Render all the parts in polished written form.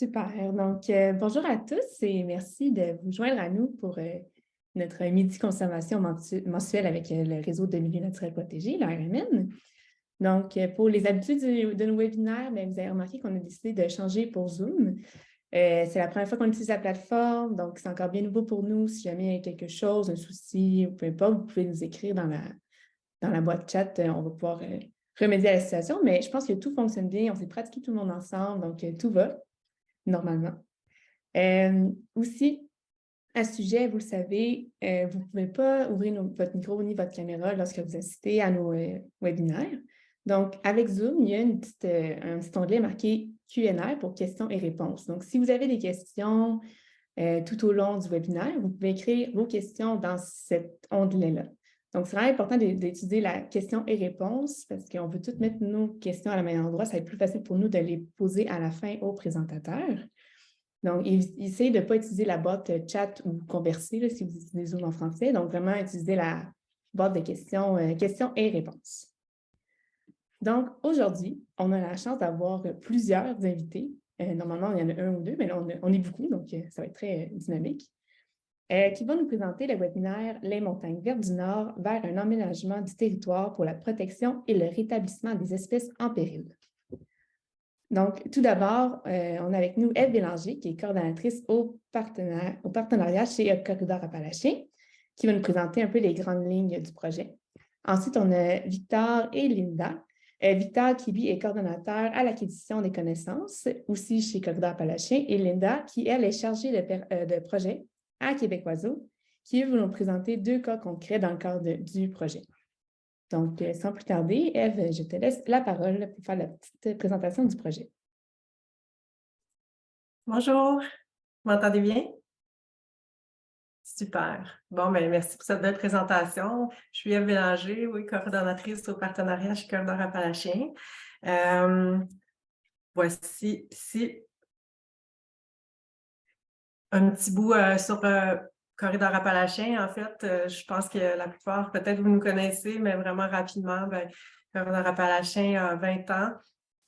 Super. Donc, bonjour à tous et merci de vous joindre à nous pour notre midi consommation mensuelle avec le réseau de milieux naturels protégés, l'ARMN. Donc, pour les habitudes de nos webinaires, bien, vous avez remarqué qu'on a décidé de changer pour Zoom. C'est la première fois qu'on utilise la plateforme, donc c'est encore bien nouveau pour nous. Si jamais il y a quelque chose, un souci ou peu importe, vous pouvez nous écrire dans la boîte chat. On va pouvoir remédier à la situation, mais je pense que tout fonctionne bien. On s'est pratiqué tout le monde ensemble, donc tout va normalement. Aussi, à ce sujet, vous le savez, vous ne pouvez pas ouvrir votre micro ni votre caméra lorsque vous assistez à nos webinaires. Donc, avec Zoom, il y a un petit onglet marqué Q&A pour questions et réponses. Donc, si vous avez des questions tout au long du webinaire, vous pouvez écrire vos questions dans cet onglet-là. Donc, c'est vraiment important d'utiliser la question et réponse parce qu'on veut toutes mettre nos questions à la même endroit. Ça va être plus facile pour nous de les poser à la fin au présentateur. Donc, essayez de ne pas utiliser la boîte chat ou converser là, si vous utilisez Zoom en français. Donc, vraiment utiliser la boîte de questions, questions et réponses. Donc, aujourd'hui, on a la chance d'avoir plusieurs invités. Normalement, il y en a un ou deux, mais là, on est beaucoup, donc ça va être très dynamique, qui vont nous présenter le webinaire « Les montagnes vertes du Nord vers un emménagement du territoire pour la protection et le rétablissement des espèces en péril ». Donc, tout d'abord, on a avec nous Ève Bélanger, qui est coordonnatrice au partenariat chez Corridor Appalachiens, qui va nous présenter un peu les grandes lignes du projet. Ensuite, on a Victor et Linda. Victor, qui lui est coordonnateur à l'acquisition des connaissances, aussi chez Corridor Appalachiens, et Linda, qui, elle, est chargée de projet à Québec-Oiseau, qui, eux, vont nous présenter deux cas concrets dans le cadre du projet. Donc, sans plus tarder, Ève, je te laisse la parole pour faire la petite présentation du projet. Bonjour, vous m'entendez bien? Super. Bon, bien, merci pour cette belle présentation. Je suis Ève Bélanger, oui, coordonnatrice au partenariat chez Corridor Appalachiens. Voici ici un petit bout sur Corridor Appalachiens. En fait, je pense que la plupart, peut-être vous nous connaissez, mais vraiment rapidement, bien, Corridor Appalachiens a 20 ans.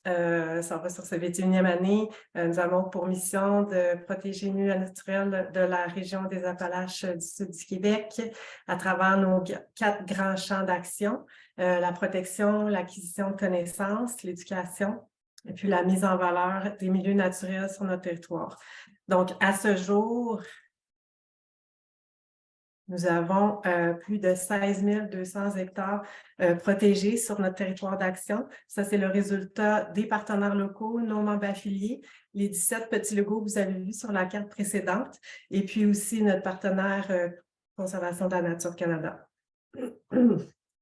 Ça va sur sa 21e année. Nous avons pour mission de protéger les milieux naturels de la région des Appalaches du sud du Québec à travers nos 4 grands champs d'action, la protection, l'acquisition de connaissances, l'éducation et puis la mise en valeur des milieux naturels sur notre territoire. Donc, à ce jour, nous avons plus de 16 200 hectares protégés sur notre territoire d'action. Ça, c'est le résultat des partenaires locaux, nos membres affiliés, les 17 petits logos que vous avez vus sur la carte précédente, et puis aussi notre partenaire Conservation de la Nature Canada.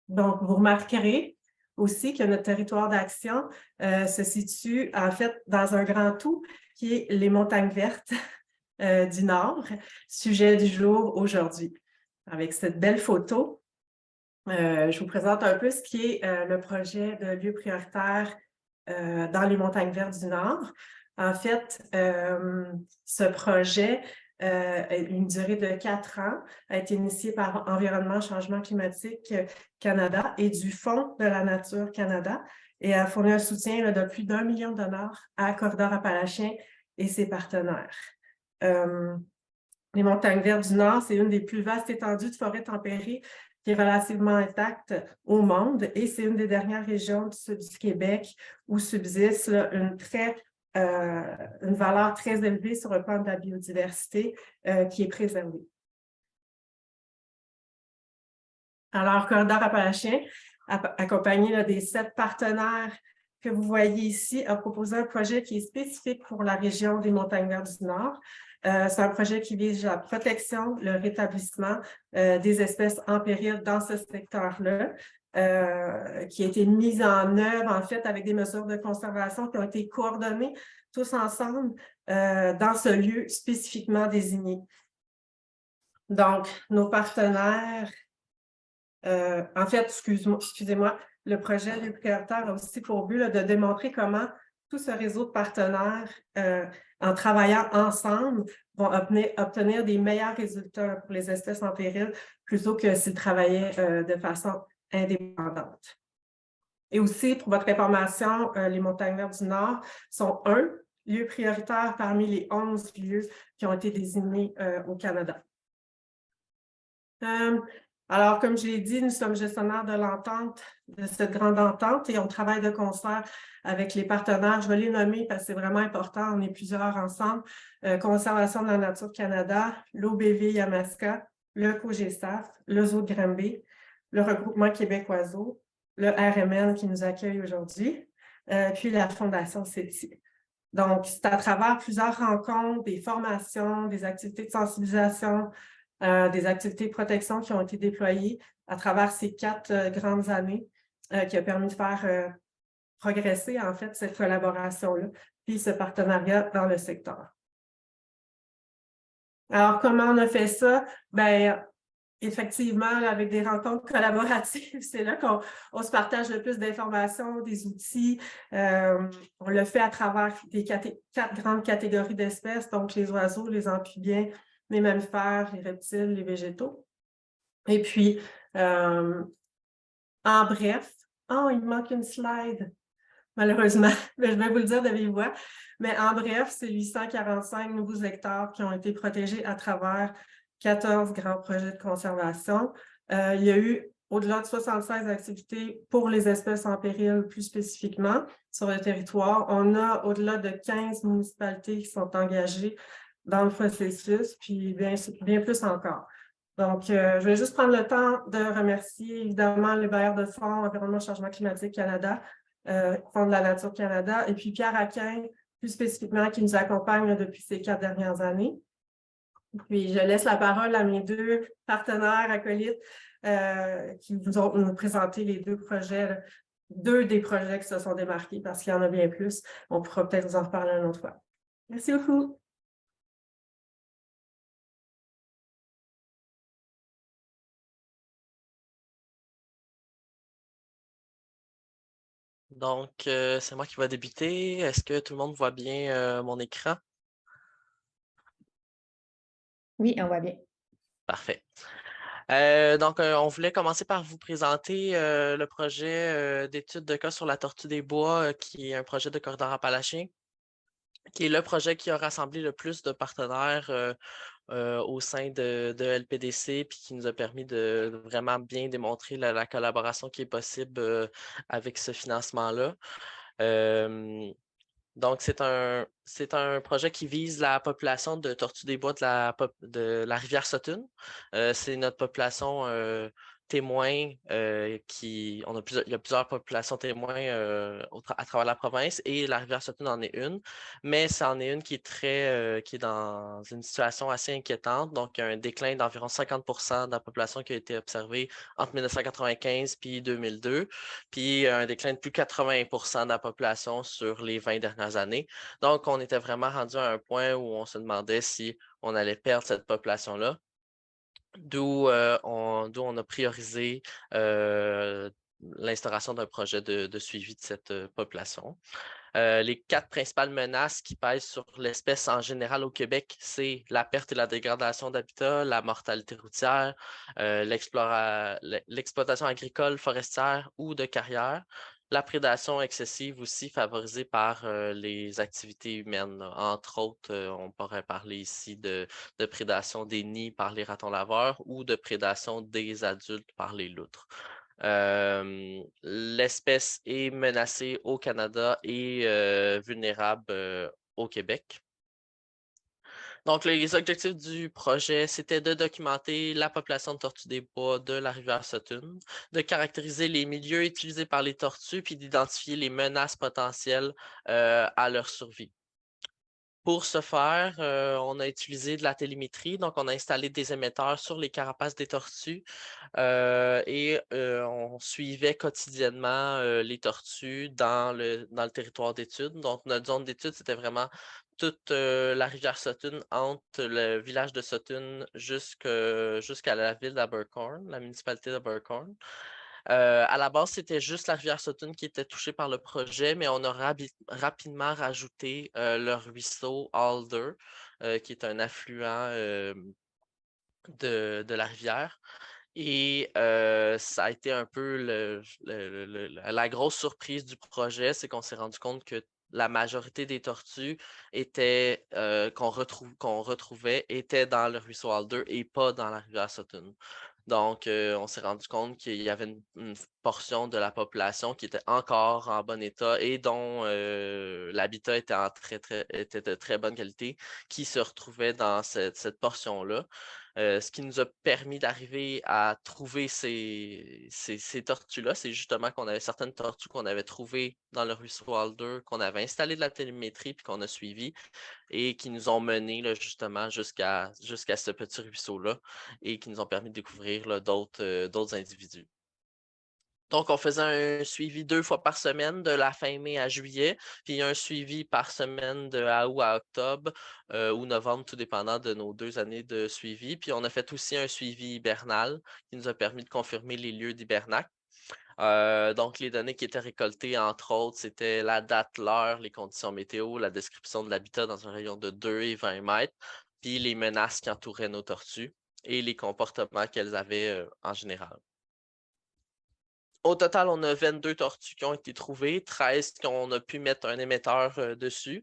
Donc, vous remarquerez aussi que notre territoire d'action se situe en fait dans un grand tout qui est les montagnes vertes du Nord, sujet du jour aujourd'hui. Avec cette belle photo, je vous présente un peu ce qui est le projet de lieu prioritaire dans les montagnes vertes du Nord. En fait, ce projet a une durée de 4 ans, a été initié par Environnement Changement climatique Canada et du Fonds de la Nature Canada et a fourni un soutien de plus d'1 million de dollars à Corridor Appalachiens et ses partenaires. Les montagnes vertes du Nord, c'est une des plus vastes étendues de forêt tempérée qui est relativement intacte au monde et c'est une des dernières régions du sud du Québec où subsiste là, une valeur très élevée sur le plan de la biodiversité qui est préservée. Alors, Corridor Appalachiens, accompagné là, des 7 partenaires que vous voyez ici, a proposé un projet qui est spécifique pour la région des montagnes vertes du Nord. C'est un projet qui vise la protection, le rétablissement des espèces en péril dans ce secteur-là, qui a été mis en œuvre, en fait, avec des mesures de conservation qui ont été coordonnées tous ensemble dans ce lieu spécifiquement désigné. Donc, nos partenaires, en fait, excusez-moi, le projet lieu prioritaire a aussi pour but là, de démontrer comment tout ce réseau de partenaires, en travaillant ensemble, vont obtenir des meilleurs résultats pour les espèces en péril plutôt que s'ils travaillaient de façon indépendante. Et aussi, pour votre information, les montagnes vertes du Nord sont, lieu prioritaire parmi les 11 lieux qui ont été désignés au Canada. Alors, comme je l'ai dit, nous sommes gestionnaires de l'entente, de cette grande entente, et on travaille de concert avec les partenaires. Je vais les nommer parce que c'est vraiment important. On est plusieurs ensemble. Conservation de la nature Canada, l'OBV Yamaska, le COGESAF, le Zoo de Granby, le regroupement Québec Oiseaux, le RMN qui nous accueille aujourd'hui, puis la Fondation CETI. Donc, c'est à travers plusieurs rencontres, des formations, des activités de sensibilisation, des activités de protection qui ont été déployées à travers ces 4 grandes années qui a permis de faire progresser, en fait, cette collaboration-là, puis ce partenariat dans le secteur. Alors, comment on a fait ça? Bien, effectivement, là, avec des rencontres collaboratives, c'est là qu'on se partage le plus d'informations, des outils. On le fait à travers des 4 grandes catégories d'espèces, donc les oiseaux, les amphibiens, les mammifères, les reptiles, les végétaux. Et puis, en bref, oh, il me manque une slide, malheureusement, mais je vais vous le dire de vive voix. Mais en bref, c'est 845 nouveaux hectares qui ont été protégés à travers 14 grands projets de conservation. Il y a eu au-delà de 76 activités pour les espèces en péril, plus spécifiquement, sur le territoire. On a au-delà de 15 municipalités qui sont engagées dans le processus, puis bien plus encore. Donc, je vais juste prendre le temps de remercier évidemment les bailleurs de fonds Environnement Changement climatique Canada, Fonds de la Nature Canada, et puis Pierre Aquin, plus spécifiquement, qui nous accompagne depuis ces 4 dernières années. Puis, je laisse la parole à mes 2 partenaires acolytes qui vous ont nous présenté les 2 projets, 2 des projets qui se sont démarqués, parce qu'il y en a bien plus. On pourra peut-être vous en reparler une autre fois. Merci beaucoup. Donc, c'est moi qui va débuter. Est-ce que tout le monde voit bien mon écran? Oui, on voit bien. Parfait. Donc, on voulait commencer par vous présenter le projet d'étude de cas sur la tortue des bois, qui est un projet de corridor appalachien, qui est le projet qui a rassemblé le plus de partenaires au sein de LPDC, puis qui nous a permis de vraiment bien démontrer la collaboration qui est possible avec ce financement-là. Donc, c'est un projet qui vise la population de tortues des bois de la rivière Sutton. C'est notre population témoin il y a plusieurs populations témoins à travers la province et la rivière Sutton en est une, mais c'en est une qui est dans une situation assez inquiétante. Donc, il y a un déclin d'environ 50% de la population qui a été observé entre 1995 puis 2002, puis un déclin de plus de 80% de la population sur les 20 dernières années. Donc, on était vraiment rendu à un point où on se demandait si on allait perdre cette population-là. D'où on a priorisé l'instauration d'un projet de suivi de cette population. Les 4 principales menaces qui pèsent sur l'espèce en général au Québec, c'est la perte et la dégradation d'habitat, la mortalité routière, l'exploitation agricole, forestière ou de carrière. La prédation excessive aussi favorisée par les activités humaines. Entre autres, on pourrait parler ici de prédation des nids par les ratons laveurs ou de prédation des adultes par les loutres. L'espèce est menacée au Canada et vulnérable au Québec. Donc, les objectifs du projet, c'était de documenter la population de tortues des bois de la rivière Sutton, de caractériser les milieux utilisés par les tortues, puis d'identifier les menaces potentielles à leur survie. Pour ce faire, on a utilisé de la télémétrie, donc on a installé des émetteurs sur les carapaces des tortues et on suivait quotidiennement les tortues dans le territoire d'étude. Donc, notre zone d'étude, c'était vraiment toute la rivière Sutton, entre le village de Sutton jusqu'à la ville d'Abercorn, la municipalité d'Abercorn. À la base, c'était juste la rivière Sutton qui était touchée par le projet, mais on a rapidement rajouté le ruisseau Alder, qui est un affluent de la rivière. Et ça a été un peu la grosse surprise du projet, c'est qu'on s'est rendu compte que la majorité des tortues qu'on retrouvait étaient dans le ruisseau Alder et pas dans la rivière Sutton. Donc, on s'est rendu compte qu'il y avait une portion de la population qui était encore en bon état et dont l'habitat était de très bonne qualité, qui se retrouvait dans cette portion-là. Ce qui nous a permis d'arriver à trouver ces tortues-là, c'est justement qu'on avait certaines tortues qu'on avait trouvées dans le ruisseau Alder, qu'on avait installé de la télémétrie puis qu'on a suivi et qui nous ont menés là, justement jusqu'à ce petit ruisseau-là et qui nous ont permis de découvrir là, d'autres individus. Donc, on faisait un suivi 2 fois par semaine de la fin mai à juillet, puis un suivi par semaine de août à octobre ou novembre, tout dépendant de nos 2 années de suivi. Puis on a fait aussi un suivi hibernal qui nous a permis de confirmer les lieux d'hibernacle. Donc, les données qui étaient récoltées, entre autres, c'était la date, l'heure, les conditions météo, la description de l'habitat dans un rayon de 2 et 20 mètres, puis les menaces qui entouraient nos tortues et les comportements qu'elles avaient en général. Au total, on a 22 tortues qui ont été trouvées, 13 qu'on a pu mettre un émetteur dessus,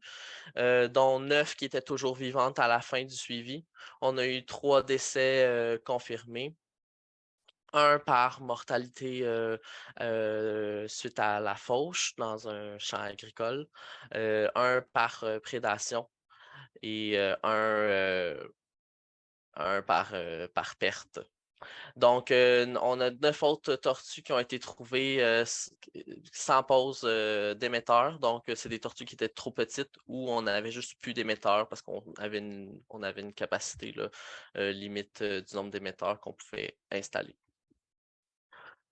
dont 9 qui étaient toujours vivantes à la fin du suivi. On a eu 3 décès confirmés. Un par mortalité suite à la fauche dans un champ agricole, un par prédation et un par perte. Donc, on a 9 autres tortues qui ont été trouvées sans pose d'émetteur. Donc, c'est des tortues qui étaient trop petites ou on n'avait juste plus d'émetteurs parce qu'on avait une capacité là, limite du nombre d'émetteurs qu'on pouvait installer.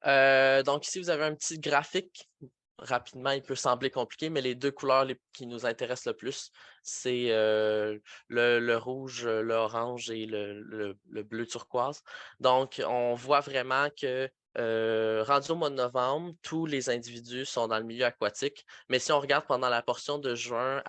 Donc ici, vous avez un petit graphique. Rapidement, il peut sembler compliqué, mais les 2 couleurs qui nous intéressent le plus, c'est le rouge, l'orange et le bleu turquoise. Donc, on voit vraiment que rendu au mois de novembre, tous les individus sont dans le milieu aquatique. Mais si on regarde pendant la portion de juin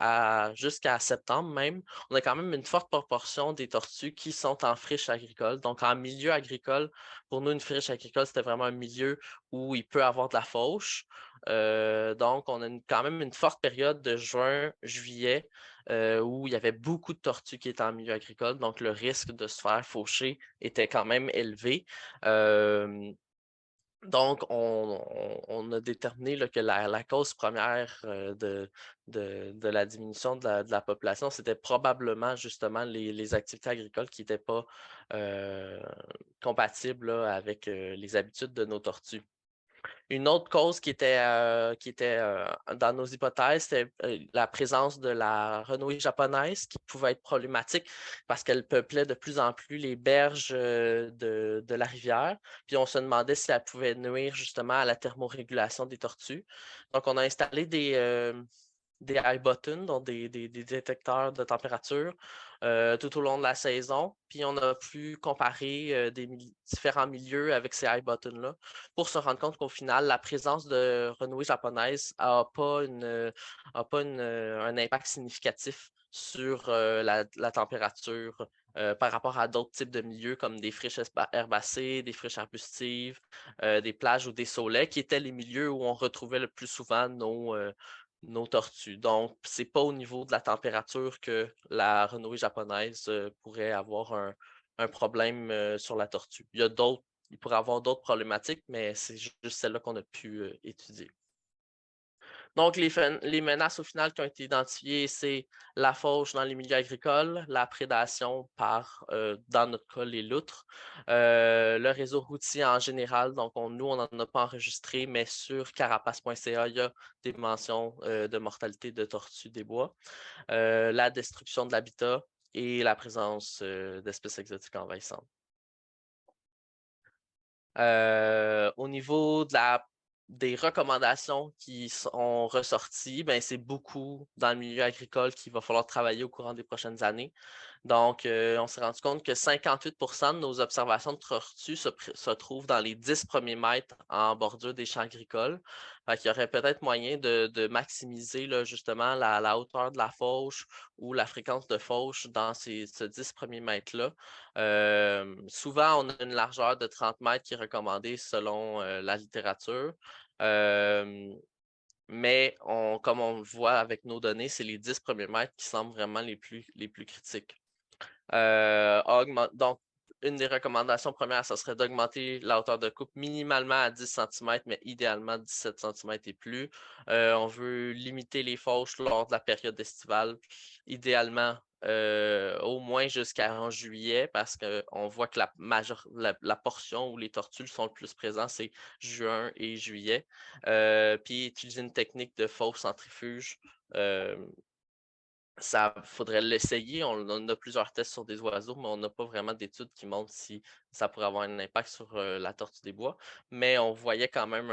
jusqu'à septembre même, on a quand même une forte proportion des tortues qui sont en friche agricole. Donc, en milieu agricole, pour nous, une friche agricole, c'était vraiment un milieu où il peut avoir de la fauche. Donc, on a quand même une forte période de juin, juillet, où il y avait beaucoup de tortues qui étaient en milieu agricole. Donc, le risque de se faire faucher était quand même élevé. Donc, on a déterminé là, que la cause première de la diminution de la population, c'était probablement justement les activités agricoles qui n'étaient pas compatibles là, avec les habitudes de nos tortues. Une autre cause qui était dans nos hypothèses, c'était la présence de la renouille japonaise qui pouvait être problématique parce qu'elle peuplait de plus en plus les berges de la rivière. Puis on se demandait si elle pouvait nuire justement à la thermorégulation des tortues. Donc on a installé des high buttons, donc des détecteurs de température tout au long de la saison. Puis on a pu comparer différents milieux avec ces high buttons-là pour se rendre compte qu'au final, la présence de renouée japonaise n'a pas, un impact significatif sur la température par rapport à d'autres types de milieux comme des friches herbacées, des friches arbustives, des plages ou des saulaies, qui étaient les milieux où on retrouvait le plus souvent nos tortues. Donc, c'est pas au niveau de la température que la renouée japonaise pourrait avoir un problème sur la tortue. Il pourrait avoir d'autres problématiques, mais c'est juste celle-là qu'on a pu étudier. Donc, les menaces au final qui ont été identifiées, c'est la fauche dans les milieux agricoles, la prédation par, dans notre cas, les loutres, le réseau routier en général. Donc, nous, on n'en a pas enregistré, mais sur carapace.ca, il y a des mentions de mortalité de tortues des bois, la destruction de l'habitat et la présence d'espèces exotiques envahissantes. Au niveau des recommandations qui sont ressorties, ben, c'est beaucoup dans le milieu agricole qu'il va falloir travailler au courant des prochaines années. Donc, on s'est rendu compte que 58% de nos observations de tortues se trouvent dans les 10 premiers mètres en bordure des champs agricoles. Fait qu'il y aurait peut-être moyen de maximiser là, justement la hauteur de la fauche ou la fréquence de fauche dans ce 10 premiers mètres-là. Souvent, on a une largeur de 30 mètres qui est recommandée selon la littérature. Mais comme on le voit avec nos données, c'est les 10 premiers mètres qui semblent vraiment les plus critiques. Donc, une des recommandations premières, ce serait d'augmenter la hauteur de coupe minimalement à 10 cm, mais idéalement 17 cm et plus. On veut limiter les fauches lors de la période estivale, idéalement au moins jusqu'en juillet, parce qu'on voit que la portion où les tortues sont le plus présentes, c'est juin et juillet. Puis utiliser une technique de fausse centrifuge. Ça faudrait l'essayer. On a plusieurs tests sur des oiseaux, mais on n'a pas vraiment d'études qui montrent si ça pourrait avoir un impact sur la tortue des bois. Mais on voyait quand même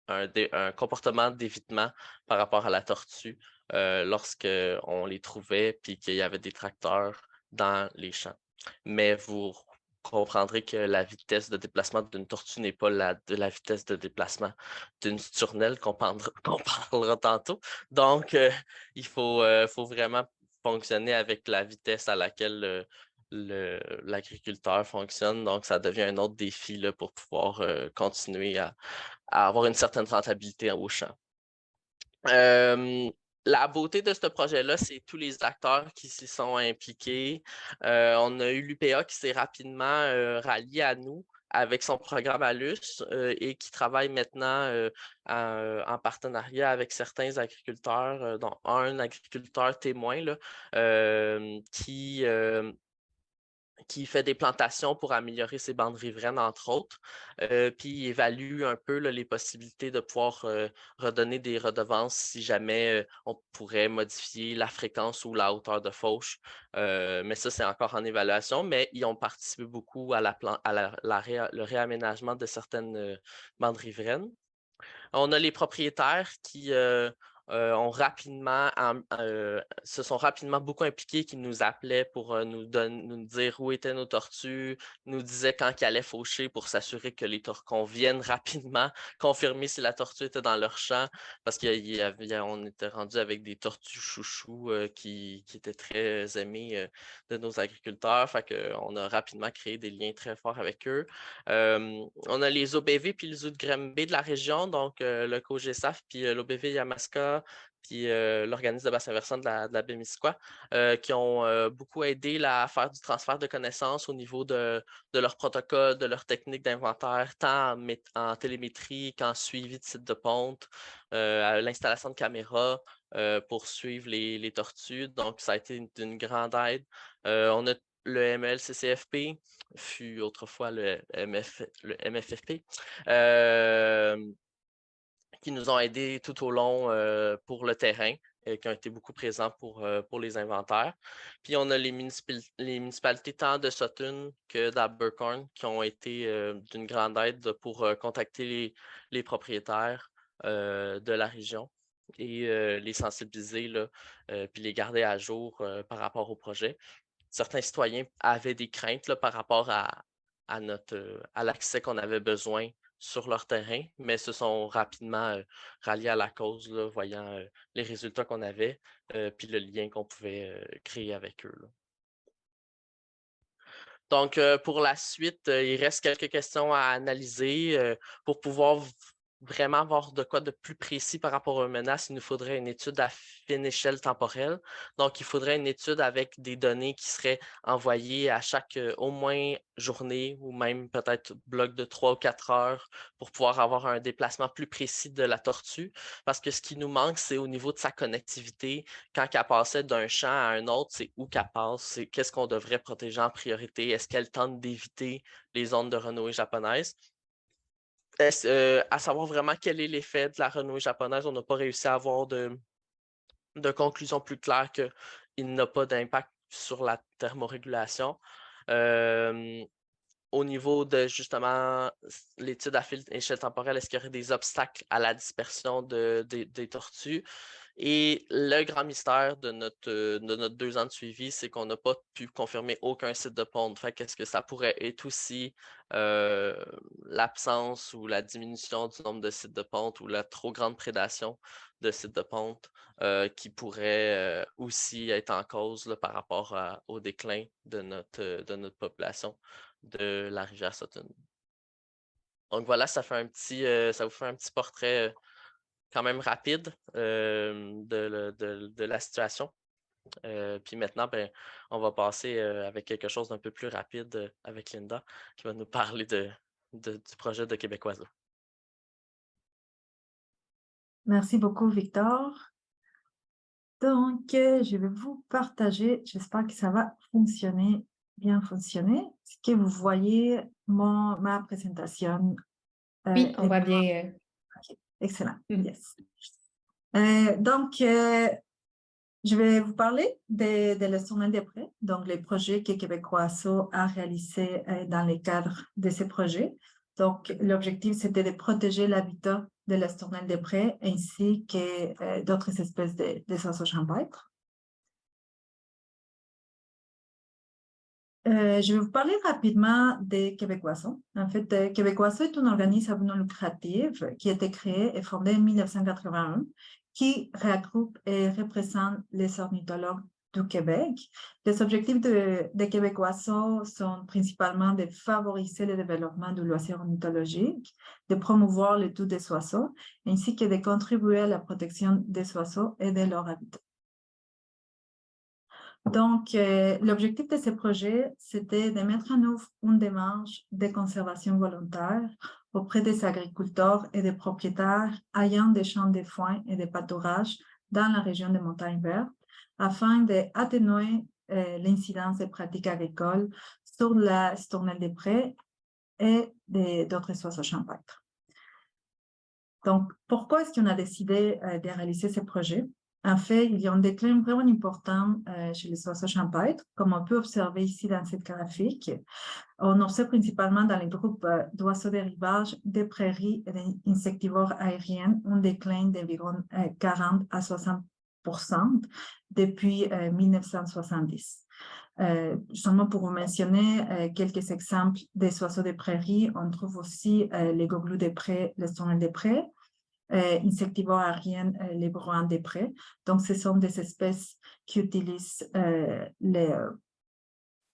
un comportement d'évitement par rapport à la tortue lorsqu'on les trouvait puis qu'il y avait des tracteurs dans les champs. Mais vous comprendrez que la vitesse de déplacement d'une tortue n'est pas la vitesse de déplacement d'une sturnelle qu'on parlera tantôt. Donc, il faut vraiment fonctionner avec la vitesse à laquelle l'agriculteur fonctionne. Donc, ça devient un autre défi là, pour pouvoir continuer à avoir une certaine rentabilité au champ. La beauté de ce projet-là, c'est tous les acteurs qui s'y sont impliqués. On a eu l'UPA qui s'est rapidement rallié à nous avec son programme ALUS et qui travaille maintenant en partenariat avec certains agriculteurs, dont un agriculteur témoin là, qui fait des plantations pour améliorer ses bandes riveraines, entre autres, puis il évalue un peu là, les possibilités de pouvoir redonner des redevances si jamais on pourrait modifier la fréquence ou la hauteur de fauche. Mais ça, c'est encore en évaluation, mais ils ont participé beaucoup à le réaménagement de certaines bandes riveraines. On a les propriétaires qui se sont rapidement beaucoup impliqués, qui nous appelaient pour nous dire où étaient nos tortues, nous disaient quand ils allaient faucher pour s'assurer que qu'on vienne rapidement confirmer si la tortue était dans leur champ, parce qu'on était rendu avec des tortues chouchous qui étaient très aimées de nos agriculteurs. Fait qu'on a rapidement créé des liens très forts avec eux. On a les OBV puis les zoo de Granby de la région, donc le COGESAF puis l'OBV Yamaska, puis l'organisme de bassin versant de la baie Missisquoi, qui ont beaucoup aidé à faire du transfert de connaissances au niveau de leur protocole, de leur technique d'inventaire, tant en télémétrie qu'en suivi de sites de ponte, à l'installation de caméras pour suivre les tortues. Donc, ça a été d'une grande aide. On a le MLCCFP, fut autrefois le MFFP, qui nous ont aidés tout au long pour le terrain, qui ont été beaucoup présents pour les inventaires. Puis on a les municipalités tant de Sutton que d'Abercorn qui ont été d'une grande aide pour contacter les propriétaires de la région et les sensibiliser, là, puis les garder à jour par rapport au projet. Certains citoyens avaient des craintes là, par rapport à l'accès qu'on avait besoin sur leur terrain, mais se sont rapidement ralliés à la cause, là, voyant les résultats qu'on avait, puis le lien qu'on pouvait créer avec eux, là. Donc, pour la suite, il reste quelques questions à analyser pour pouvoir vraiment avoir de quoi de plus précis par rapport aux menaces. Il nous faudrait une étude à fine échelle temporelle. Donc, il faudrait une étude avec des données qui seraient envoyées à chaque au moins journée ou même peut-être bloc de 3 ou 4 heures pour pouvoir avoir un déplacement plus précis de la tortue. Parce que ce qui nous manque, c'est au niveau de sa connectivité. Quand elle passait d'un champ à un autre, c'est où qu'elle passe, c'est qu'est-ce qu'on devrait protéger en priorité. Est-ce qu'elle tente d'éviter les zones de renouée japonaise? À savoir vraiment quel est l'effet de la renouée japonaise, on n'a pas réussi à avoir de conclusion plus claire qu'il n'a pas d'impact sur la thermorégulation. Au niveau de justement l'étude à échelle temporelle, est-ce qu'il y aurait des obstacles à la dispersion des tortues? Et le grand mystère de notre 2 ans de suivi, c'est qu'on n'a pas pu confirmer aucun site de ponte. Fait qu'est-ce que ça pourrait être aussi l'absence ou la diminution du nombre de sites de ponte ou la trop grande prédation de sites de ponte qui pourrait aussi être en cause là, par rapport au déclin de notre population de la rivière Sutton. Donc voilà, ça vous fait un petit portrait quand même rapide de la situation. Puis maintenant, on va passer avec quelque chose d'un peu plus rapide avec Linda qui va nous parler du projet de Québec Oiseau. Merci beaucoup, Victor. Donc, je vais vous partager, j'espère que ça va bien fonctionner. Est-ce que vous voyez ma présentation? Oui, on voit bien. OK, excellent. Mhm. Yes. Donc, je vais vous parler de la tournée des prêts, donc les projets que Québec Oiseau a réalisés dans le cadre de ces projets. Donc, l'objectif, c'était de protéger l'habitat de la tournelle des prés ainsi que d'autres espèces des oiseaux champêtres. Je vais vous parler rapidement de Québec Oiseau. En fait, Québec Oiseau est un organisme non lucratif qui a été créé et fondé en 1981, qui regroupe et représente les ornithologues du Québec. Les objectifs de Québec Oiseau sont principalement de favoriser le développement du loisir ornithologique, de promouvoir l'étude des oiseaux, ainsi que de contribuer à la protection des oiseaux et de leur habitat. Donc, l'objectif de ce projet, c'était de mettre en œuvre une démarche de conservation volontaire auprès des agriculteurs et des propriétaires ayant des champs de foin et de pâturage dans la région des Montagnes Vertes, afin d'atténuer l'incidence des pratiques agricoles sur la tournelle des prés et d'autres oiseaux champêtres. Donc, pourquoi est-ce qu'on a décidé de réaliser ce projet? En fait, il y a un déclin vraiment important chez les oiseaux champêtres, comme on peut observer ici dans cette graphique. On observe principalement dans les groupes d'oiseaux de rivage, des prairies et des insectivores aériens un déclin d'environ 40 à 60% depuis 1970. Seulement pour vous mentionner quelques exemples des oiseaux de prairies, on trouve aussi les goglous des prés, les tournelles des prés, insectivores aériennes, les bruins des prés. Donc, ce sont des espèces qui utilisent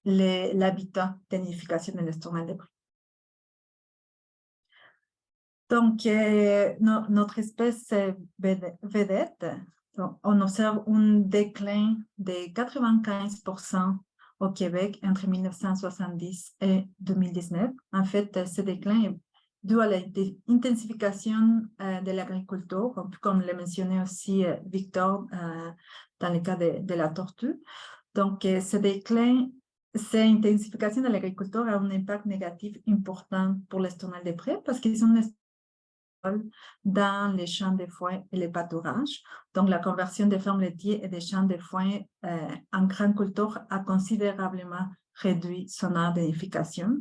l'habitat de nidification de l'estomac des prés. Donc, notre espèce vedette, donc, on observe un déclin de 95% au Québec entre 1970 et 2019. En fait, ce déclin est dû à l'intensification de l'agriculture, comme l'a mentionné aussi Victor dans le cas de la tortue. Donc, ce déclin, cette intensification de l'agriculture a un impact négatif important pour l'estomac des prés parce qu'ils sont dans les champs de foin et les pâturages. Donc, la conversion des fermes laitières et des champs de foin en grande culture a considérablement réduit son aire d'édification.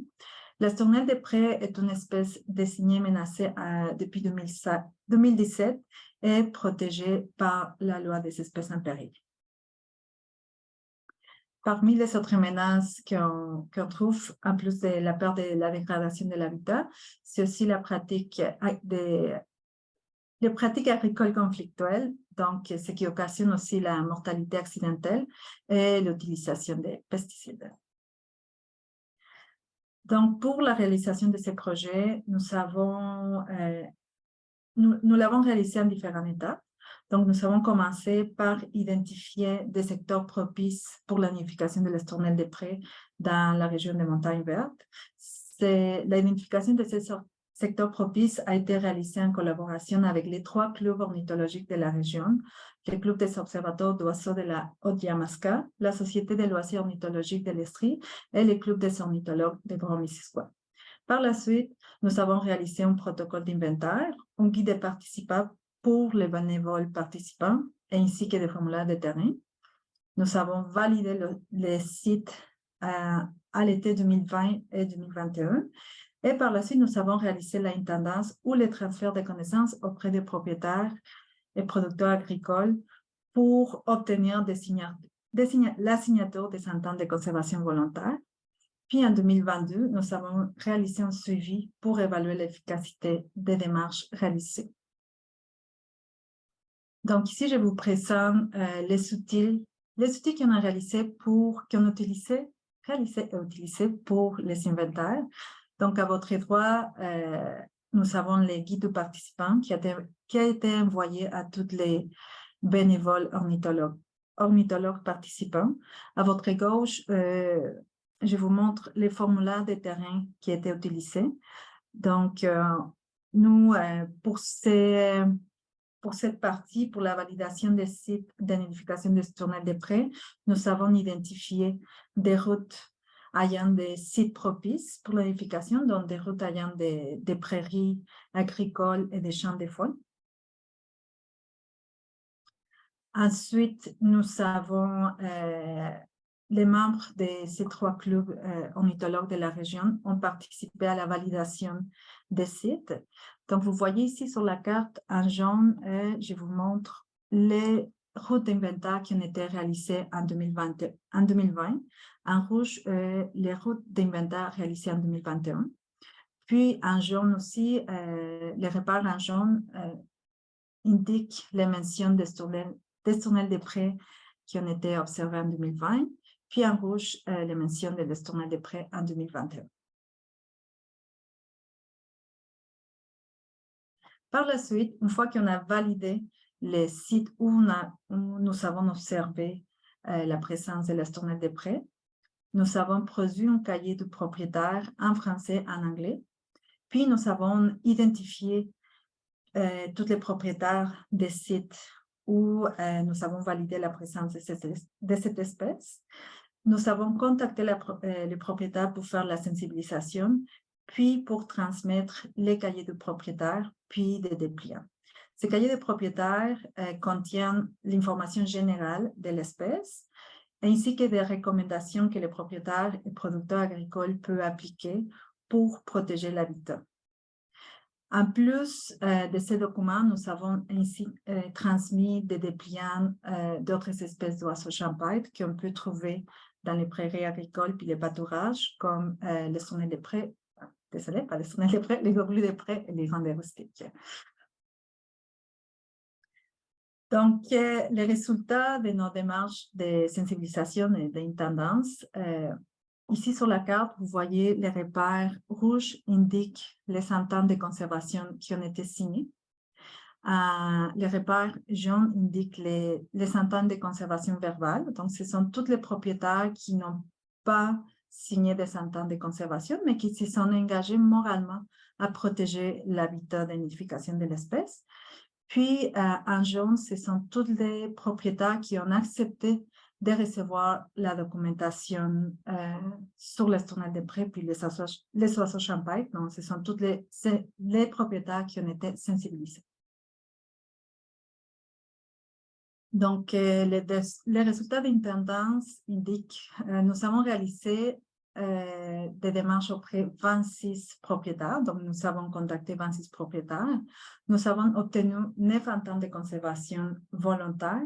La tournelle des prés est une espèce désignée menacée depuis 2017 et protégée par la loi des espèces en péril. Parmi les autres menaces qu'on trouve, en plus de la peur de la dégradation de l'habitat, c'est aussi la pratique les pratiques agricoles conflictuelles, donc ce qui occasionne aussi la mortalité accidentelle et l'utilisation des pesticides. Donc, pour la réalisation de ces projets, nous l'avons réalisé en différentes étapes. Donc, nous avons commencé par identifier des secteurs propices pour la nidification de l'estournelle des prés dans la région des Montagnes Vertes. L'identification de ces secteurs propices a été réalisée en collaboration avec les 3 clubs ornithologiques de la région, le Club des observateurs d'oiseaux de la Haute-Yamaska, la Société des loisirs ornithologiques de l'Estrie et le Club des ornithologues de Grand-Missisquoi. Par la suite, nous avons réalisé un protocole d'inventaire, un guide des participants pour les bénévoles participants, ainsi que des formulaires de terrain. Nous avons validé les sites à l'été 2020 et 2021. Et par la suite, nous avons réalisé l'intendance ou le transfert de connaissances auprès des propriétaires et producteurs agricoles pour obtenir la signature des ententes de conservation volontaire. Puis en 2022, nous avons réalisé un suivi pour évaluer l'efficacité des démarches réalisées. Donc ici, je vous présente les outils qu'on a réalisés et utilisés pour les inventaires. Donc, à votre droit, nous avons les guides de participants qui a été envoyé à tous les bénévoles ornithologues participants. À votre gauche, je vous montre les formulaires de terrain qui étaient utilisés. Donc, nous, pour cette partie, pour la validation des sites d'identification des tournelles des prés, nous avons identifié des routes ayant des sites propices pour l'identification, donc des routes ayant des prairies agricoles et des champs de faune. Ensuite, nous avons les membres de ces 3 clubs ornithologues de la région ont participé à la validation des sites. Donc, vous voyez ici sur la carte en jaune, je vous montre les routes d'inventaire qui ont été réalisées en 2020. En rouge, les routes d'inventaire réalisées en 2021. Puis, en jaune aussi, les repères en jaune indiquent les mentions des tournelles des prés qui ont été observées en 2020. Puis, en rouge, les mentions des tournelles des prés en 2021. Par la suite, une fois qu'on a validé les sites où nous avons observé la présence de la tournelle des prés, nous avons produit un cahier de propriétaire en français et en anglais. Puis, nous avons identifié tous les propriétaires des sites où nous avons validé la présence de cette espèce. Nous avons contacté les propriétaires pour faire la sensibilisation, puis pour transmettre les cahiers de propriétaires, puis des dépliants. Ces cahiers de propriétaires contiennent l'information générale de l'espèce, ainsi que des recommandations que les propriétaires et producteurs agricoles peuvent appliquer pour protéger l'habitat. En plus de ces documents, nous avons ainsi transmis des dépliants d'autres espèces d'oiseaux champêtres qu'on peut trouver dans les prairies agricoles puis les pâturages, comme les sonnets des prés, désolé, pas les sonnets des prés, les gobelets des prés et les randets rustiques. Donc, les résultats de nos démarches de sensibilisation et d'intendance, ici sur la carte, vous voyez les repères rouges indiquent les ententes de conservation qui ont été signées. Les repères jaunes indiquent les ententes de conservation verbale. Donc, ce sont tous les propriétaires qui n'ont pas signé des ententes de conservation, mais qui se sont engagés moralement à protéger l'habitat d'identification de l'espèce. Puis, en jaune, ce sont tous les propriétaires qui ont accepté de recevoir la documentation sur les tournelles des prés, puis les oiseaux champêtres. Donc, ce sont tous les propriétaires qui ont été sensibilisés. Donc, les résultats d'intendance indiquent nous avons réalisé des démarches auprès de 26 propriétaires. Donc, nous avons contacté 26 propriétaires. Nous avons obtenu 9 ententes de conservation volontaires.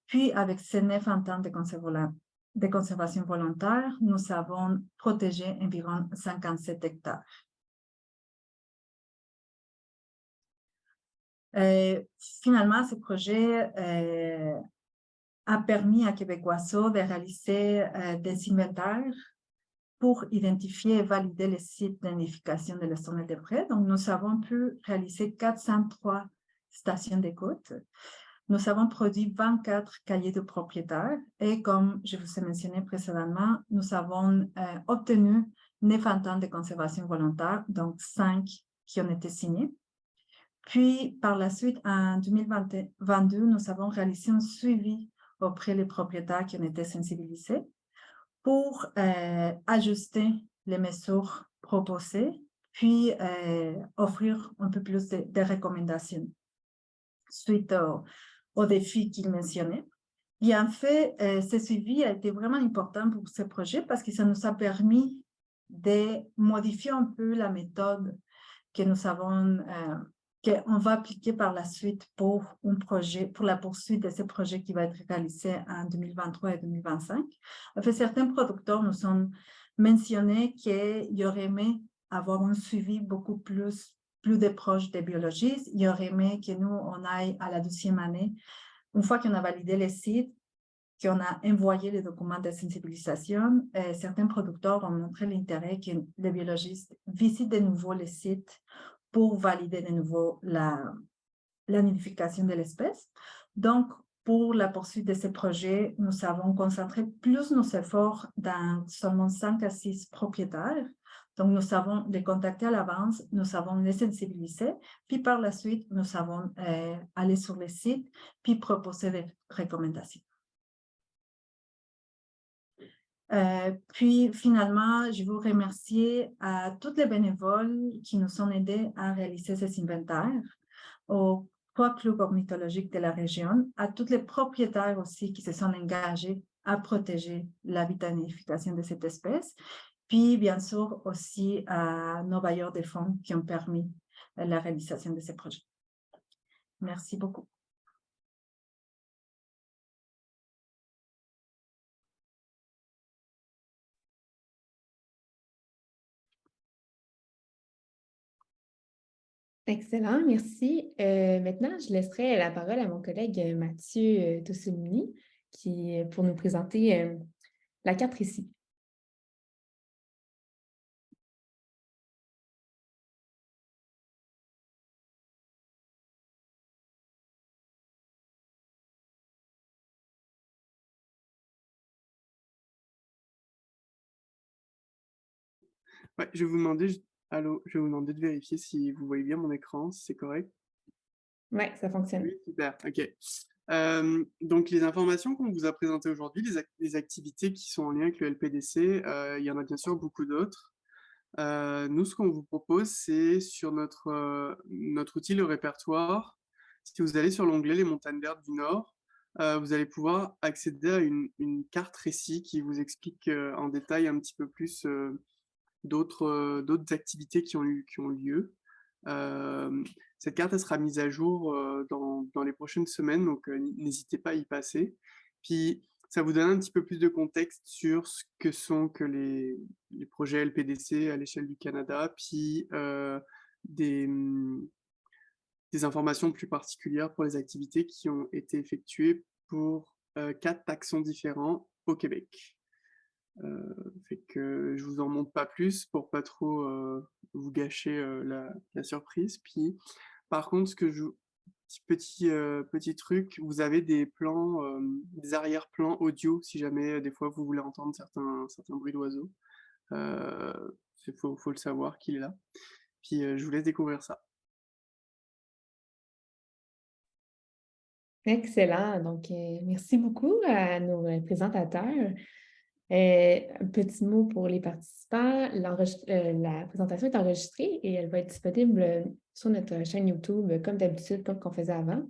Puis, avec ces 9 ententes de conservation volontaire, nous avons protégé environ 57 hectares. Finalement, ce projet a permis à Québec Oiseaux de réaliser des inventaires pour identifier et valider les sites d'identification de la tournelle des prés. Donc, nous avons pu réaliser 403 stations d'écoute. Nous avons produit 24 cahiers de propriétaires et comme je vous ai mentionné précédemment, nous avons obtenu 9 ententes de conservation volontaire, donc 5 qui ont été signés. Puis, par la suite, en 2022, nous avons réalisé un suivi auprès des propriétaires qui ont été sensibilisés pour ajuster les mesures proposées, puis offrir un peu plus de recommandations suite aux défis qu'il mentionnait. Et en fait, ce suivi a été vraiment important pour ce projet parce que ça nous a permis de modifier un peu la méthode que nous avons, qu'on va appliquer par la suite pour un projet, pour la poursuite de ce projet qui va être réalisé en 2023 et 2025. En fait, certains producteurs nous ont mentionné qu'ils auraient aimé avoir un suivi beaucoup plus de proche des biologistes. Ils auraient aimé que nous, on aille à la 12e année, une fois qu'on a validé les sites, qu'on a envoyé les documents de sensibilisation, certains producteurs ont montré l'intérêt que les biologistes visitent de nouveau les sites pour valider de nouveau la nidification de l'espèce. Donc, pour la poursuite de ce projet, nous avons concentré plus nos efforts dans seulement 5 à 6 propriétaires. Donc, nous avons les contacter à l'avance, nous avons les sensibiliser, puis par la suite, nous avons allé sur les sites, puis proposer des recommandations. Puis finalement, je veux remercier à tous les bénévoles qui nous ont aidés à réaliser ces inventaires, aux 3 clubs ornithologiques de la région, à tous les propriétaires aussi qui se sont engagés à protéger l'habitat et nidification de cette espèce, puis bien sûr aussi à nos bailleurs de fonds qui ont permis la réalisation de ces projets. Merci beaucoup. Excellent, merci. Maintenant, je laisserai la parole à mon collègue Mathieu Toussoumni pour nous présenter la carte ici. Ouais, je vais vous demander, allô, je vais vous demander de vérifier si vous voyez bien mon écran, si c'est correct. Oui, ça fonctionne. Oui, super, ok. Donc, les informations qu'on vous a présentées aujourd'hui, les activités qui sont en lien avec le LPDC, il y en a bien sûr beaucoup d'autres. Nous, ce qu'on vous propose, c'est sur notre outil, le répertoire. Si vous allez sur l'onglet Les Montagnes Vertes du Nord, vous allez pouvoir accéder à une carte récit qui vous explique en détail un petit peu plus d'autres activités qui ont eu lieu. Cette carte elle sera mise à jour dans les prochaines semaines, donc n'hésitez pas à y passer. Puis ça vous donne un petit peu plus de contexte sur ce que sont les projets LPDC à l'échelle du Canada, puis des informations plus particulières pour les activités qui ont été effectuées pour 4 taxons différents au Québec. Fait que je vous en montre pas plus pour pas trop vous gâcher la surprise. Puis par contre, petit truc, vous avez des plans, des arrière-plans audio si jamais des fois vous voulez entendre certains bruits d'oiseaux. Faut le savoir qu'il est là. Puis je vous laisse découvrir ça. Excellent. Donc, merci beaucoup à nos présentateurs. Un petit mot pour les participants. La présentation est enregistrée et elle va être disponible sur notre chaîne YouTube comme d'habitude, comme qu'on faisait avant.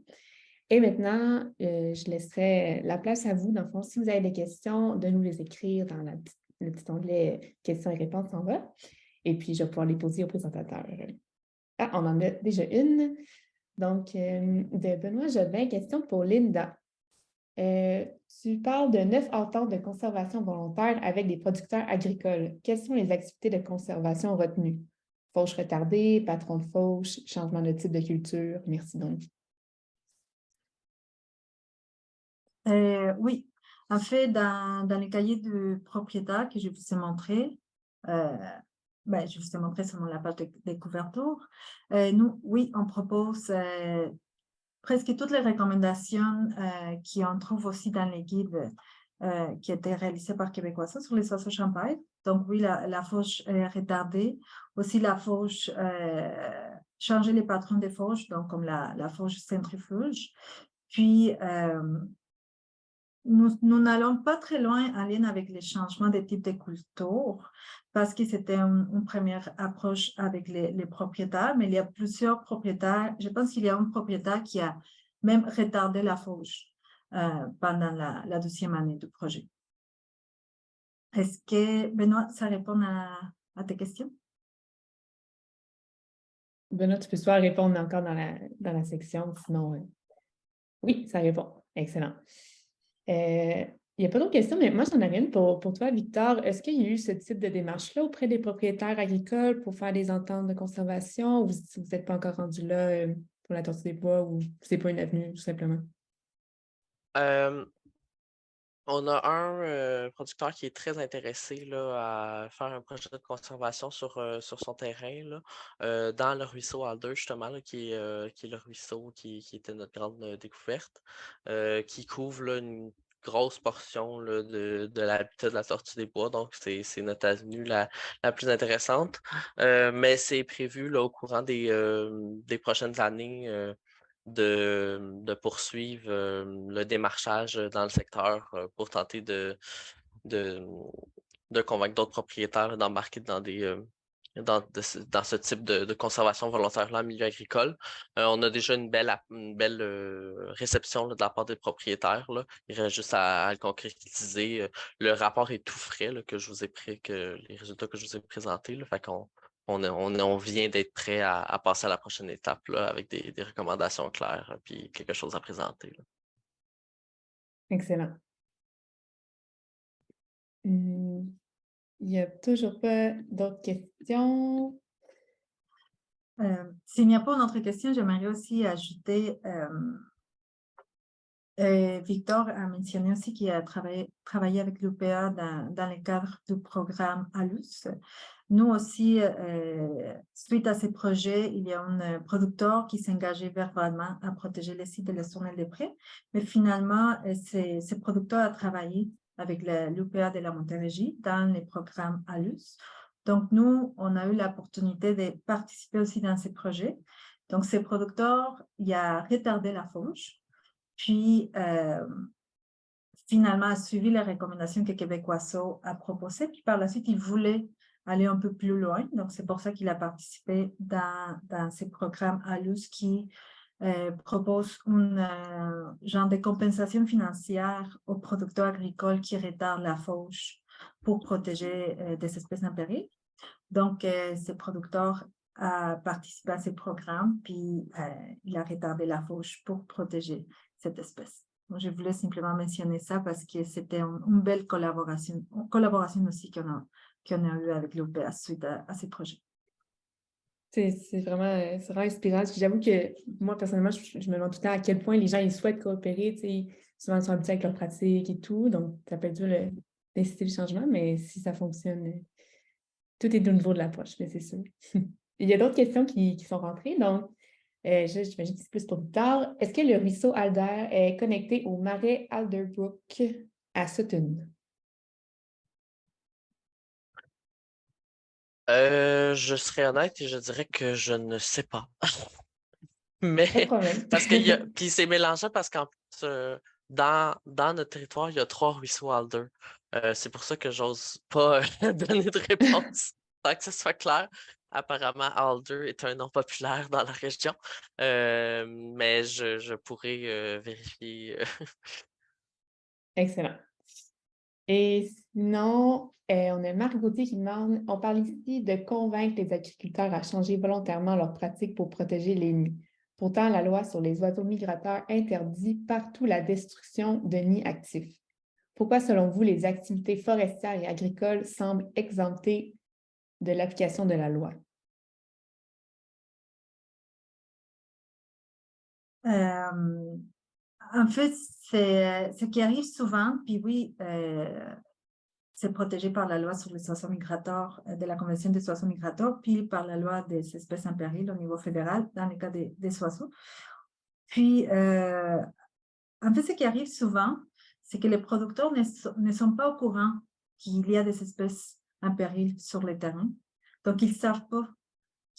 Et maintenant, je laisserai la place à vous, dans le fond, si vous avez des questions, de nous les écrire dans le petit onglet questions et réponses en bas. Et puis, je vais pouvoir les poser aux présentateurs. Ah, on en a déjà une. Donc, de Benoît Jobin, question pour Linda. Tu parles de 9 ententes de conservation volontaire avec des producteurs agricoles. Quelles sont les activités de conservation retenues? Fauche retardée, patron de fauche, changement de type de culture. Merci donc. Oui, en fait, dans le cahier de propriétaire que je vous ai montré, je vous ai montré seulement la page de couverture. Nous, oui, on propose presque toutes les recommandations qu'on trouve aussi dans les guides qui étaient réalisés par Québécois sur les oiseaux champêtres. Donc oui, la fauche retardée, aussi la fauche, changer les patrons des fauches, donc comme la fauche centrifuge. Puis, nous n'allons pas très loin en lien avec les changements de type de culture parce que c'était une première approche avec les propriétaires, mais il y a plusieurs propriétaires. Je pense qu'il y a un propriétaire qui a même retardé la fauche pendant la 2e année du projet. Est-ce que, Benoît, ça répond à tes questions? Benoît, tu peux soit répondre encore dans la section, sinon... Oui, ça répond. Excellent. Il n'y a pas d'autres questions, mais moi, j'en avais une pour toi, Victor. Est-ce qu'il y a eu ce type de démarche-là auprès des propriétaires agricoles pour faire des ententes de conservation ou vous n'êtes pas encore rendu là pour la tortue des bois ou c'est pas une avenue, tout simplement? On a un producteur qui est très intéressé là, à faire un projet de conservation sur son terrain là, dans le ruisseau Alder, justement, là, qui est le ruisseau qui était notre grande découverte, qui couvre là, une grosse portion là, de l'habitat de la tortue des bois. Donc, c'est notre avenue la plus intéressante. Mais c'est prévu là, au courant des prochaines années. De poursuivre le démarchage dans le secteur pour tenter de, de convaincre d'autres propriétaires d'embarquer dans ce type de conservation volontaire-là en milieu agricole. On a déjà une belle réception là, de la part des propriétaires. Là. Il reste juste à le concrétiser. Le rapport est tout frais là, que les résultats que je vous ai présentés. Là, fait qu'on on vient d'être prêt à passer à la prochaine étape là, avec des recommandations claires puis quelque chose à présenter. Là. Excellent. Il n'y a toujours pas d'autres questions. S'il n'y a pas d'autres questions, j'aimerais aussi ajouter, Victor a mentionné aussi qu'il a travaillé avec l'UPA dans le cadre du programme ALUS. Nous aussi, suite à ces projets, il y a un producteur qui s'est engagé verbalement à protéger les sites de l'Esturnel des Prés, mais finalement, ce producteur a travaillé avec l'UPA de la Montérégie dans les programmes ALUS. Donc, nous, on a eu l'opportunité de participer aussi dans ces projets. Donc, ces producteurs, il a retardé la fauche, puis finalement a suivi les recommandations que Québec Oiseau a proposées, puis par la suite, il voulait aller un peu plus loin. Donc, c'est pour ça qu'il a participé dans ces programmes ALUS qui proposent un genre de compensation financière aux producteurs agricoles qui retardent la fauche pour protéger des espèces en péril. Donc, ces producteurs a participé à ces programmes, puis il a retardé la fauche pour protéger cette espèce. Donc, je voulais simplement mentionner ça parce que c'était une belle collaboration aussi qu'on a eue avec l'UPA suite à ces projets. C'est vraiment inspirant. J'avoue que moi, personnellement, je me demande tout le temps à quel point les gens ils souhaitent coopérer. Souvent, ils sont habitués avec leur pratique et tout. Donc, ça peut être dur d'inciter le changement, mais si ça fonctionne, tout est au niveau de l'approche, mais c'est sûr. Il y a d'autres questions qui sont rentrées. Donc, j'imagine que c'est plus pour plus tard. Est-ce que le ruisseau Alder est connecté au marais Alderbrook à Sutton? Je serais honnête et je dirais que je ne sais pas. Pas de Mais problème. parce qu'il y a. Puis c'est mélangeant parce qu'en plus, dans notre territoire, il y a 3 ruisseaux Alder. C'est pour ça que j'ose pas donner de réponse tant que ce soit clair. Apparemment, Alder est un nom populaire dans la région. Mais je pourrais vérifier. Excellent. Et sinon, on a Marc Gauthier qui demande, on parle ici de convaincre les agriculteurs à changer volontairement leurs pratiques pour protéger les nids. Pourtant, la loi sur les oiseaux migrateurs interdit partout la destruction de nids actifs. Pourquoi, selon vous, les activités forestières et agricoles semblent exemptées de l'application de la loi? En fait, c'est ce qui arrive souvent, puis oui, c'est protégé par la loi sur les oiseaux migrateurs, de la Convention des oiseaux migrateurs, puis par la loi des espèces en péril au niveau fédéral, dans le cas des oiseaux. Puis, en fait, ce qui arrive souvent, c'est que les producteurs ne sont pas au courant qu'il y a des espèces en péril sur le terrain. Donc, ils ne savent pas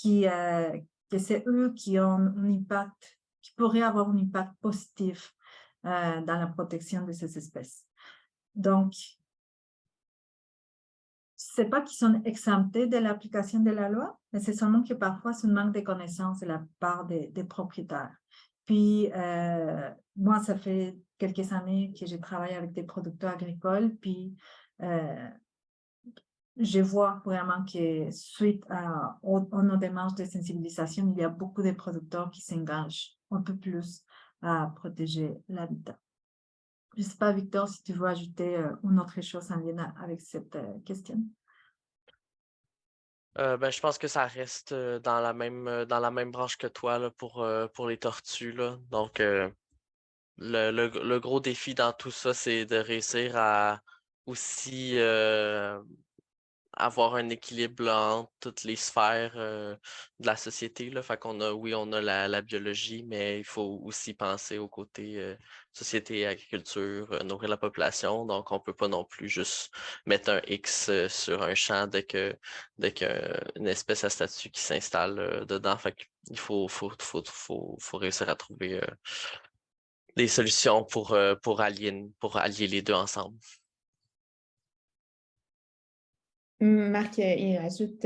que c'est eux qui ont un impact, qui pourraient avoir un impact positif dans la protection de ces espèces. Donc, ce n'est pas qu'ils sont exemptés de l'application de la loi, mais c'est seulement que parfois c'est un manque de connaissances de la part des propriétaires. Puis, moi, ça fait quelques années que je travaille avec des producteurs agricoles, puis je vois vraiment que suite à nos démarches de sensibilisation, il y a beaucoup de producteurs qui s'engagent un peu plus à protéger l'habitat. Je ne sais pas, Victor, si tu veux ajouter une autre chose en lien avec cette question. Je pense que ça reste dans la même branche que toi là, pour les tortues. Là. Donc, le gros défi dans tout ça, c'est de réussir à aussi avoir un équilibre entre toutes les sphères de la société, là. Fait qu'on a, oui, on a la biologie, mais il faut aussi penser au côté société et agriculture, nourrir la population. Donc, on ne peut pas non plus juste mettre un X sur un champ dès qu'une espèce à statut qui s'installe dedans. Fait qu'il faut réussir à trouver des solutions pour allier les deux ensemble. Marc, il rajoute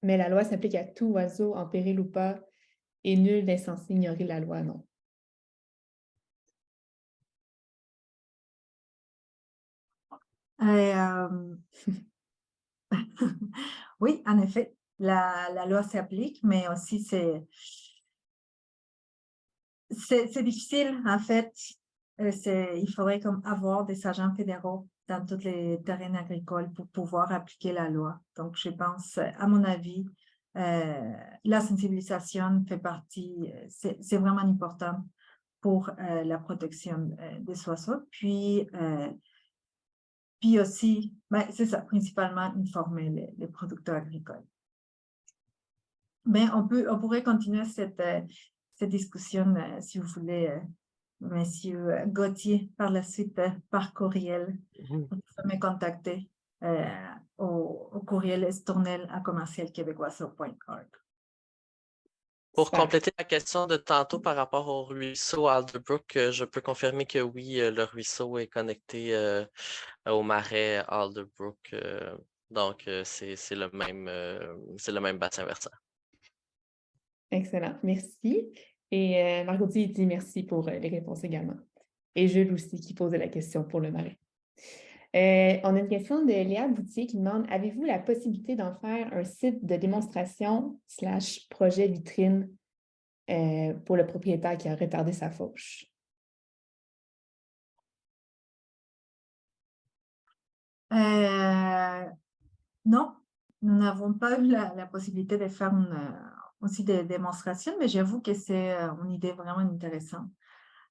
mais la loi s'applique à tout oiseau, en péril ou pas, et nul n'est censé ignorer la loi, non. Oui, en effet, la loi s'applique, mais aussi c'est difficile, en fait. Il faudrait comme avoir des agents fédéraux dans tous les terrains agricoles pour pouvoir appliquer la loi. Donc, je pense, à mon avis, la sensibilisation fait partie, c'est vraiment important pour la protection des oiseaux. Puis aussi, c'est ça, principalement informer les producteurs agricoles. Mais on pourrait continuer cette discussion, si vous voulez, Monsieur Gauthier, par la suite, par courriel. Vous pouvez me contacter au courriel estornel@commercialquebecois.org. Pour Super. compléter la question de tantôt par rapport au ruisseau Alderbrook, je peux confirmer que oui, le ruisseau est connecté au marais Alderbrook. Donc, c'est le même bassin versant. Excellent, merci. Et Marc Gauthier dit merci pour les réponses également. Et Jules aussi qui posait la question pour le marais. On a une question de Léa Boutier qui demande: avez-vous la possibilité d'en faire un site de démonstration / projet vitrine pour le propriétaire qui a retardé sa fauche? Non, nous n'avons pas eu la possibilité de faire aussi des démonstrations, mais j'avoue que c'est une idée vraiment intéressante.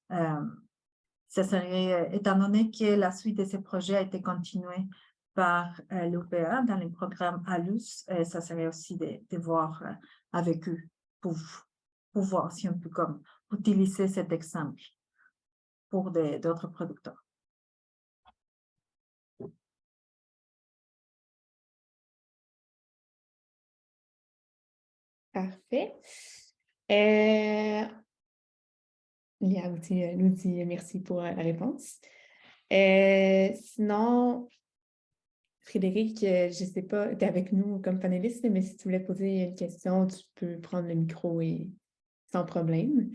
Ça serait, étant donné que la suite de ces projets a été continuée par l'UPA dans le programme ALUS, ça serait aussi de voir avec eux pour voir si on peut comme utiliser cet exemple pour d'autres producteurs. Parfait. Léa Boutier nous dit merci pour la réponse. Sinon, Frédéric, je ne sais pas, tu es avec nous comme panéliste, mais si tu voulais poser une question, tu peux prendre le micro et sans problème.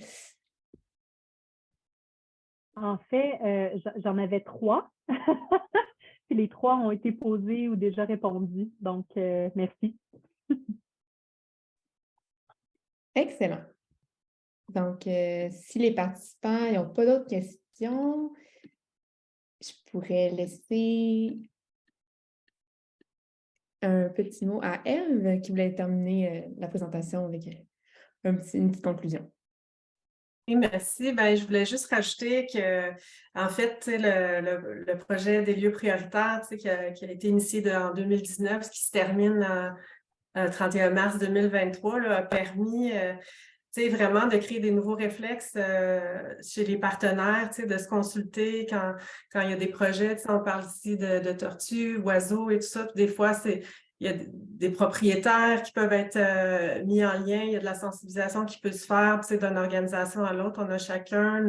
En fait, j'en avais 3. Puis les 3 ont été posés ou déjà répondus. Donc, merci. Excellent. Donc, si les participants n'ont pas d'autres questions, je pourrais laisser un petit mot à Ève qui voulait terminer la présentation avec une petite conclusion. Oui, merci. Ben, je voulais juste rajouter que, en fait, le projet des lieux prioritaires qui a été initié en 2019, qui se termine le 31 mars 2023, là, a permis vraiment de créer des nouveaux réflexes chez les partenaires, de se consulter quand il y a des projets. On parle ici de tortues, oiseaux et tout ça. Puis des fois, il y a des propriétaires qui peuvent être mis en lien. Il y a de la sensibilisation qui peut se faire d'une organisation à l'autre. On a chacun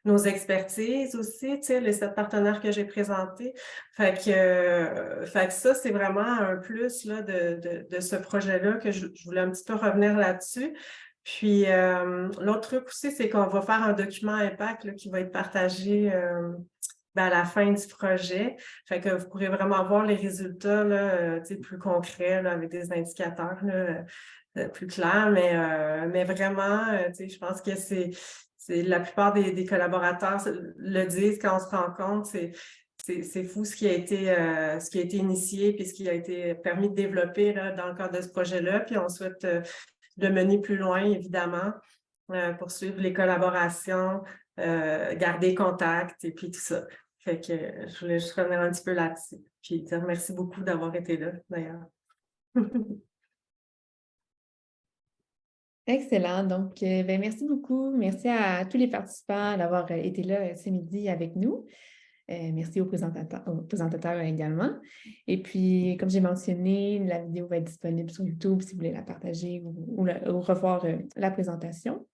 nos expertises aussi, les 7 partenaires que j'ai présentés. Fait que ça, c'est vraiment un plus là, de ce projet-là que je voulais un petit peu revenir là-dessus. Puis, l'autre truc aussi, c'est qu'on va faire un document impact là, qui va être partagé à la fin du projet. Fait que vous pourrez vraiment voir les résultats là, plus concrets là, avec des indicateurs là, plus clairs. Mais vraiment, je pense que c'est la plupart des collaborateurs le disent quand on se rend compte. C'est fou ce qui a été initié puis ce qui a été permis de développer là, dans le cadre de ce projet-là. Puis on souhaite le mener plus loin, évidemment, poursuivre les collaborations garder contact et puis tout ça. Fait que je voulais juste revenir un petit peu là-dessus. Puis dire merci beaucoup d'avoir été là, d'ailleurs. Excellent. Donc, ben, merci beaucoup. Merci à tous les participants d'avoir été là ce midi avec nous. Merci aux présentateurs également. Et puis, comme j'ai mentionné, la vidéo va être disponible sur YouTube si vous voulez la partager ou revoir la présentation.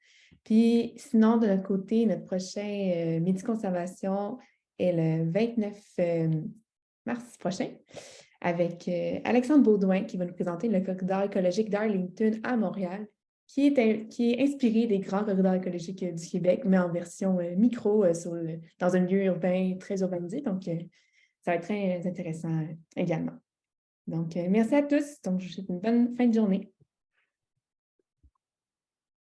Puis, sinon, de notre côté, notre prochain Midi Conservation est le 29 mars prochain avec Alexandre Baudouin qui va nous présenter le corridor écologique d'Arlington à Montréal, qui est inspiré des grands corridors écologiques du Québec, mais en version micro dans un milieu urbain très urbanisé. Donc, ça va être très intéressant également. Donc, merci à tous. Donc, je vous souhaite une bonne fin de journée.